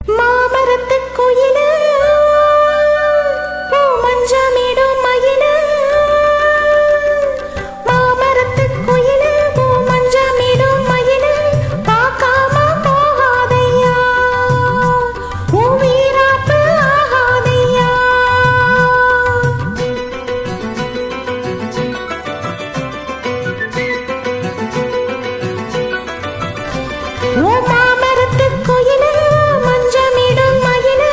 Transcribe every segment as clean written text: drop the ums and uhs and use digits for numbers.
மாமரத்து குயிலு மஞ்சமிடும் மயிலு மாமரத்து குயிலு மஞ்சமிடும் மயிலு பார்க்காம போகாதையா வீராப்பு ஆகாதையா மாமரத்து குயிலு மஞ்சமிடும் மயிலு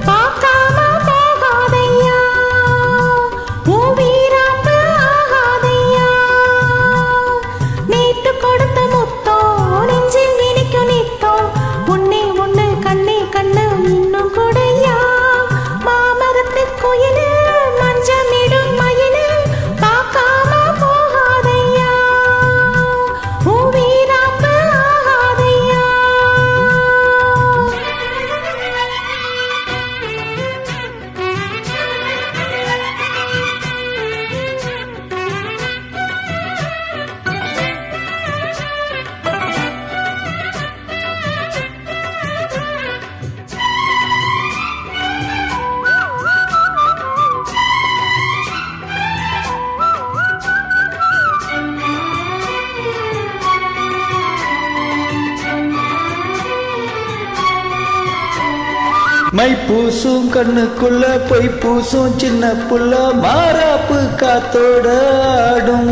பார்க்காம போகாதையா வீராப்பு ஆகாதையா நேத்து கொடுத்த முத்தம் நெஞ்சில் இனிக்கும் நித்தம் ஒன்னே ஒண்ணு கண்ணே கண்ணு இன்னும் கூடயா மாமரத்து குயிலு மஞ்சமிடும் மயிலு பார்க்காம போகாதையா வீராப்பு ஆகாதையா மை பூசும் கண்ணுக்குள்ள பொய் பூசும் சின்ன புள்ள மாறாப்பு காத்தோட ஆடும்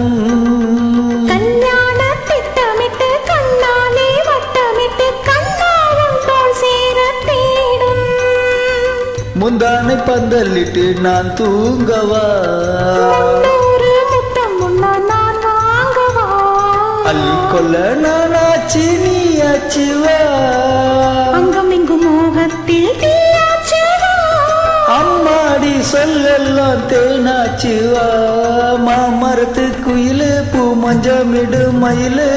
கல்யாண திட்டமிட்டு கண்ணாலே வட்டமிட்டு கண்ணாவும் தோல் சேர தேடும் முந்தானை பந்தலிட்டு நான் தூங்கவா முன்னூறு முத்தம் முன்னா நான் வாங்கவா அள்ளிக்கொள்ள நானாச்சு நீயாச்சுவா அங்கும் இங்கும் மோகத்தில் தீயாச்சுவா அம்மாடி சொல்லெல்லாம் தேனாச்சுவா மாமரத்து குயிலு பூ மஞ்சமிடு மயிலு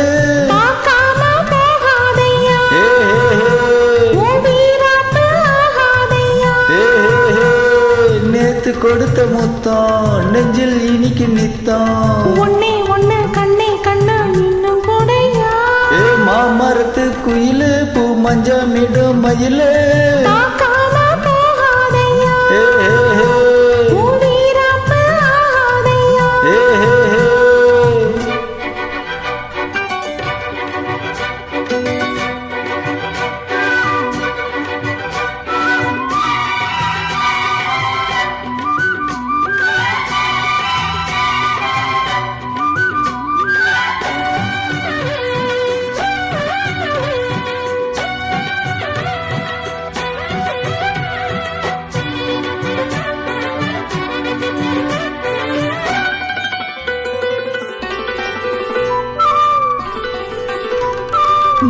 பார்க்காம போகாதையா வீராப்பு ஆகாதையா நேத்து கொடுத்த முத்தம் நெஞ்சில் இனிக்கு நித்தம் ஒன்னே ஒண்ணு கண்ணே கண்ணு இன்னும் கூடயா மாமரத்து குயிலு பூ மஞ்சமிடு மயிலு பார்க்காம போகாதையா வீராப்பு ஆகாதையா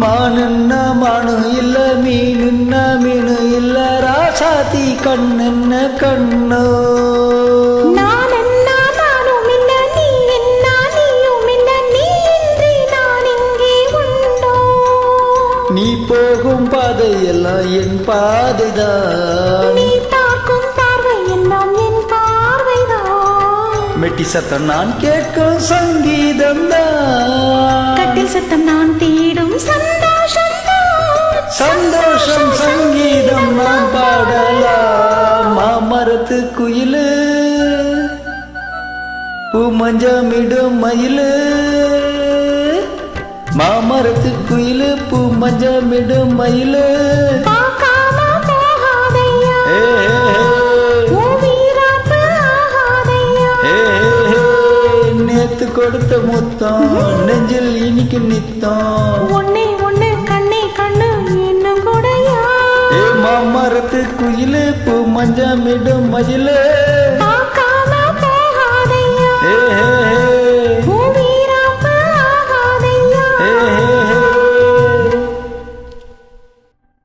மானுன்னா மானு இல்ல மீனுன்னா மீனு இல்ல ராசாத்தி கண்ணென்ன கண்ணோ நான் என்ன நானும் இல்ல நீ என்ன நீயும் இல்ல நீ இன்றி நான் இங்கே உண்டோ நீ போகும் பாதையெல்லாம் என் பாதைதான் நீ பார்க்கும் பார்வை எல்லாம் என் பார்வைதான் மெட்டி சத்தம் நான் கேட்கும் சங்கீதம் தான் கட்டில் சத்தம் நான் தேடும் சந்தோஷம் சந்தோஷம் சங்கீதம் நாம் பாடலாம் மாமரத்து குயிலு பூ மஞ்சமிடும் மயிலு மாமரத்து குயிலு பூ மஞ்சமிடும் மயிலு பார்க்காம போகாதையா வீராப்பு ஆகாதையா நேத்து கொடுத்த முத்தம் நெஞ்சில் இனிக்கு நித்தம் ஒன்னே ஒண்ணு கண்ணே கண்ணு இன்னும் கூடயா மாமரத்து குயிலு பூ மஞ்சமிடும் மயிலு